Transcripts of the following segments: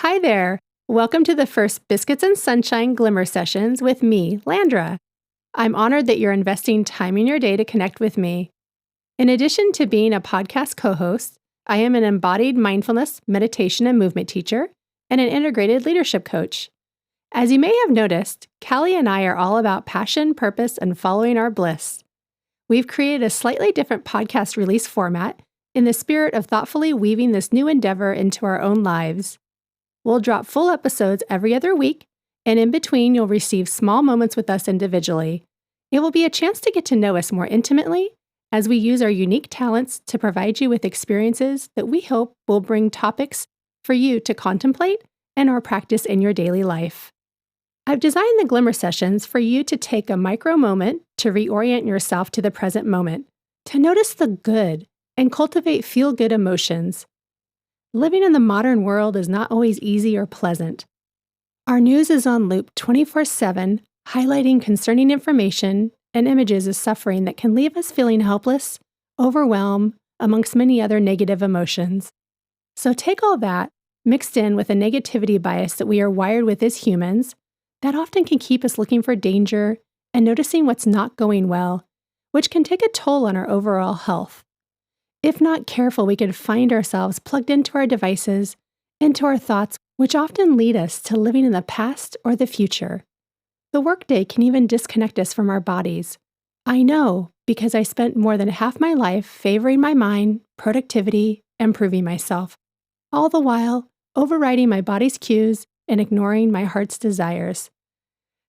Hi there. Welcome to the first Biscuits and Sunshine Glimmer Sessions with me, Landra. I'm honored that you're investing time in your day to connect with me. In addition to being a podcast co-host, I am an embodied mindfulness, meditation, and movement teacher and an integrated leadership coach. As you may have noticed, Callie and I are all about passion, purpose, and following our bliss. We've created a slightly different podcast release format in the spirit of thoughtfully weaving this new endeavor into our own lives. We'll drop full episodes every other week, and in between, you'll receive small moments with us individually. It will be a chance to get to know us more intimately as we use our unique talents to provide you with experiences that we hope will bring topics for you to contemplate and or practice in your daily life. I've designed the Glimmer Sessions for you to take a micro moment to reorient yourself to the present moment, to notice the good and cultivate feel-good emotions. Living in the modern world is not always easy or pleasant. Our news is on loop 24/7, highlighting concerning information and images of suffering that can leave us feeling helpless, overwhelmed, amongst many other negative emotions. So take all that, mixed in with a negativity bias that we are wired with as humans, that often can keep us looking for danger and noticing what's not going well, which can take a toll on our overall health. If not careful, we can find ourselves plugged into our devices, into our thoughts, which often lead us to living in the past or the future. The workday can even disconnect us from our bodies. I know, because I spent more than half my life favoring my mind, productivity, and proving myself, all the while overriding my body's cues and ignoring my heart's desires.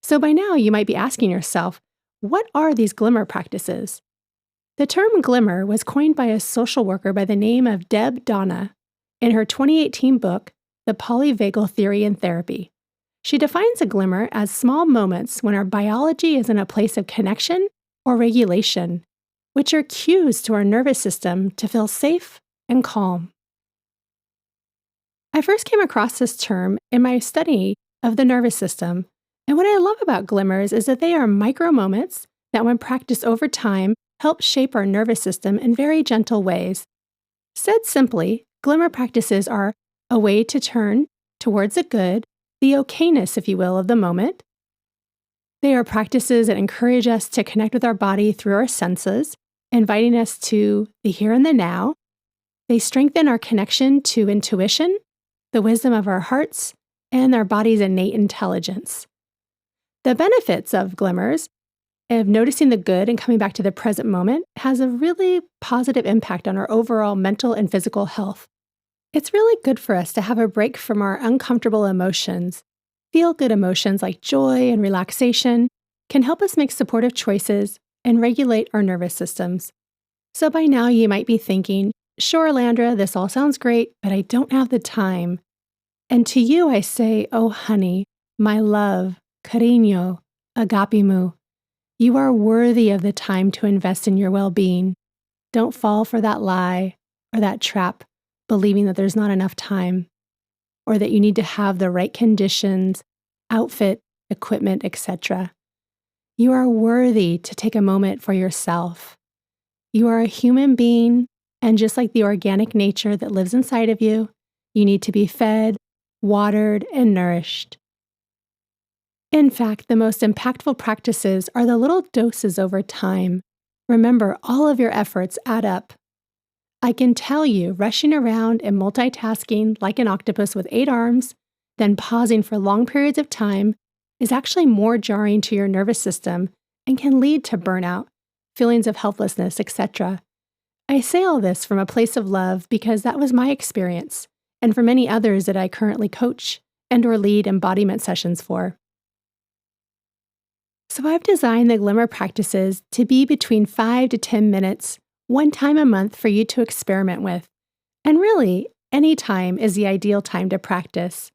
So by now, you might be asking yourself, what are these glimmer practices? The term glimmer was coined by a social worker by the name of Deb Donna in her 2018 book, The Polyvagal Theory in Therapy. She defines a glimmer as small moments when our biology is in a place of connection or regulation, which are cues to our nervous system to feel safe and calm. I first came across this term in my study of the nervous system, and what I love about glimmers is that they are micro moments that, when practiced over time, help shape our nervous system in very gentle ways. Said simply, glimmer practices are a way to turn towards the good, the okayness, if you will, of the moment. They are practices that encourage us to connect with our body through our senses, inviting us to the here and the now. They strengthen our connection to intuition, the wisdom of our hearts, and our body's innate intelligence. The benefits of glimmers, of noticing the good and coming back to the present moment, has a really positive impact on our overall mental and physical health. It's really good for us to have a break from our uncomfortable emotions. Feel-good emotions like joy and relaxation can help us make supportive choices and regulate our nervous systems. So by now you might be thinking, sure, Landra, this all sounds great, but I don't have the time. And to you I say, oh honey, my love, cariño, agapimu, you are worthy of the time to invest in your well-being. Don't fall for that lie or that trap, believing that there's not enough time, or that you need to have the right conditions, outfit, equipment, etc. You are worthy to take a moment for yourself. You are a human being, and just like the organic nature that lives inside of you, you need to be fed, watered, and nourished. In fact, the most impactful practices are the little doses over time. Remember, all of your efforts add up. I can tell you, rushing around and multitasking like an octopus with 8 arms, then pausing for long periods of time, is actually more jarring to your nervous system and can lead to burnout, feelings of helplessness, etc. I say all this from a place of love because that was my experience, and for many others that I currently coach and or lead embodiment sessions for. So I've designed the glimmer practices to be between 5 to 10 minutes, one time a month for you to experiment with. And really, any time is the ideal time to practice.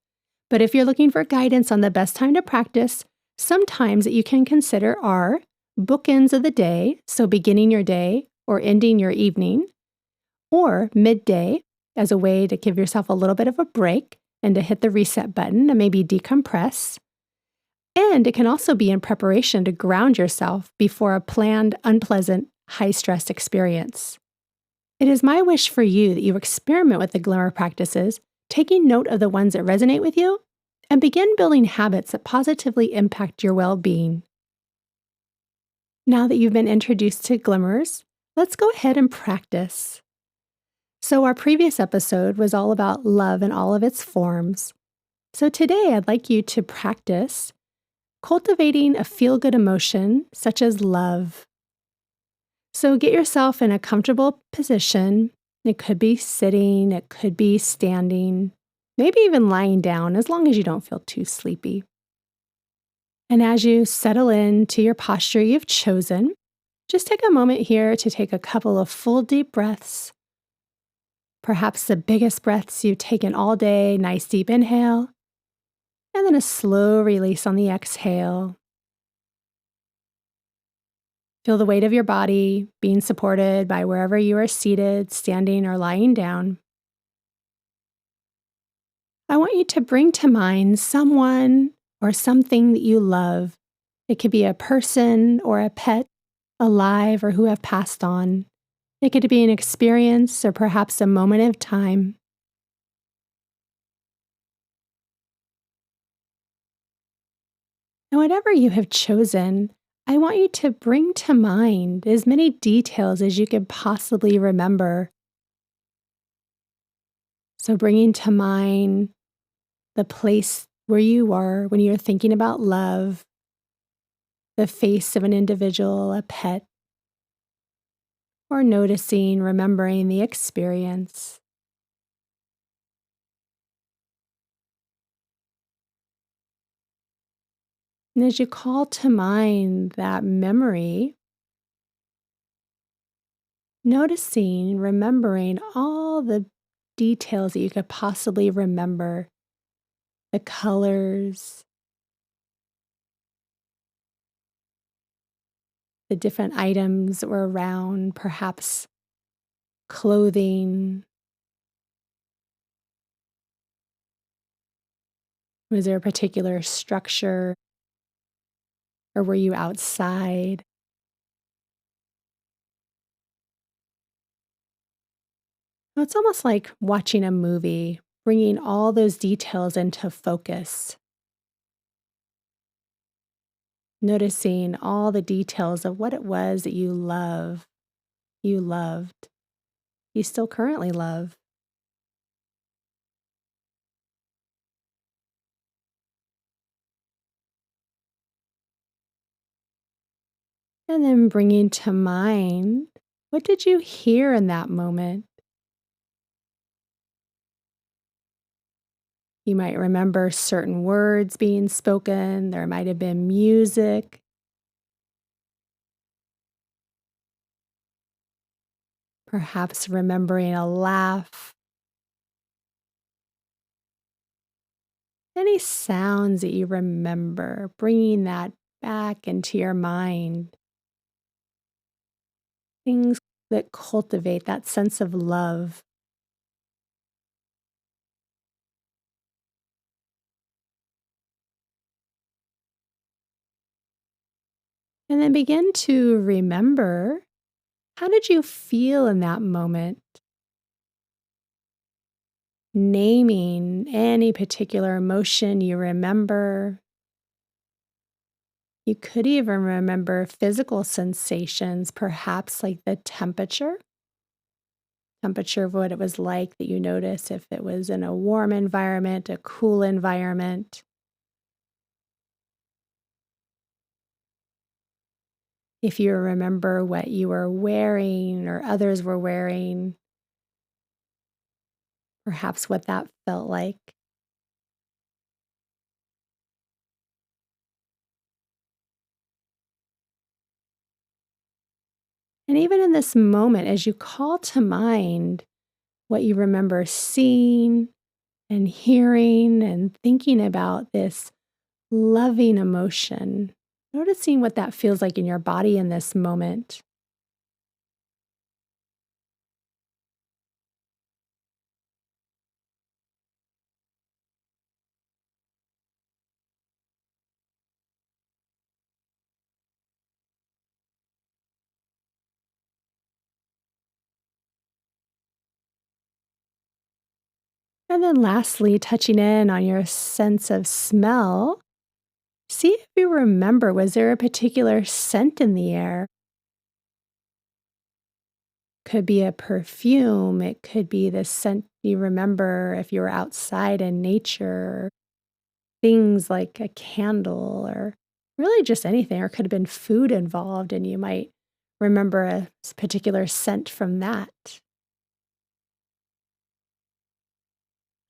But if you're looking for guidance on the best time to practice, some times that you can consider are bookends of the day, so beginning your day or ending your evening, or midday as a way to give yourself a little bit of a break and to hit the reset button and maybe decompress. And it can also be in preparation to ground yourself before a planned, unpleasant, high-stress experience. It is my wish for you that you experiment with the glimmer practices taking note of the ones that resonate with you, and begin building habits that positively impact your well being. Now that you've been introduced to glimmers, let's go ahead and practice. So, our previous episode was all about love in all of its forms. So, today I'd like you to practice cultivating a feel good emotion such as love. So, get yourself in a comfortable position. It could be sitting, it could be standing, maybe even lying down, as long as you don't feel too sleepy. And as you settle into your posture you've chosen, just take a moment here to take a couple of full deep breaths. Perhaps the biggest breaths you've taken all day, nice deep inhale, and then a slow release on the exhale. Feel the weight of your body being supported by wherever you are seated, standing, or lying down. I want you to bring to mind someone or something that you love. It could be a person or a pet, alive or who have passed on. It could be an experience or perhaps a moment of time. And whatever you have chosen, I want you to bring to mind as many details as you could possibly remember. So, bringing to mind the place where you are when you're thinking about love, the face of an individual, a pet, or noticing, remembering the experience. And as you call to mind that memory, noticing, remembering all the details that you could possibly remember, the colors, the different items that were around, perhaps clothing. Was there a particular structure, or were you outside? Well, it's almost like watching a movie, bringing all those details into focus, noticing all the details of what it was that you loved, you still currently love. And then bringing to mind, what did you hear in that moment? You might remember certain words being spoken, there might have been music, perhaps remembering a laugh, any sounds that you remember, bringing that back into your mind, things that cultivate that sense of love. And then begin to remember, how did you feel in that moment? Naming any particular emotion you remember. You could even remember physical sensations, perhaps like the temperature of what it was like that you noticed, if it was in a warm environment, a cool environment. If you remember what you were wearing or others were wearing, perhaps what that felt like. And even in this moment, as you call to mind what you remember seeing and hearing and thinking about this loving emotion, noticing what that feels like in your body in this moment. And then lastly, touching in on your sense of smell, see if you remember, was there a particular scent in the air? Could be a perfume, it could be the scent you remember if you were outside in nature, things like a candle or really just anything, or could have been food involved, and you might remember a particular scent from that.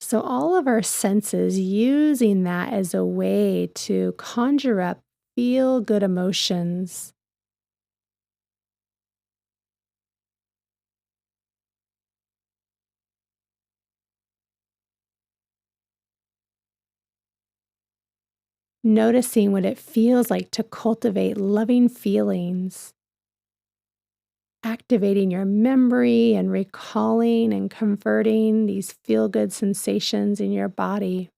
So, all of our senses using that as a way to conjure up feel good emotions. Noticing what it feels like to cultivate loving feelings, activating your memory and recalling and converting these feel good sensations in your body.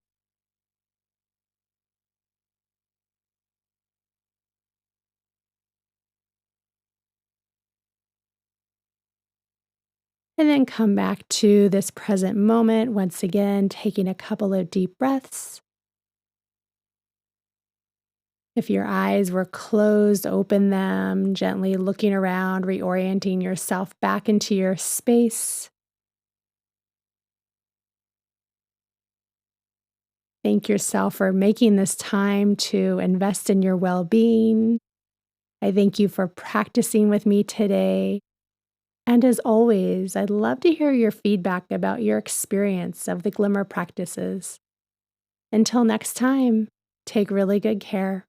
And then come back to this present moment, once again, taking a couple of deep breaths. If your eyes were closed, open them, gently looking around, reorienting yourself back into your space. Thank yourself for making this time to invest in your well being. I thank you for practicing with me today. And as always, I'd love to hear your feedback about your experience of the Glimmer practices. Until next time, take really good care.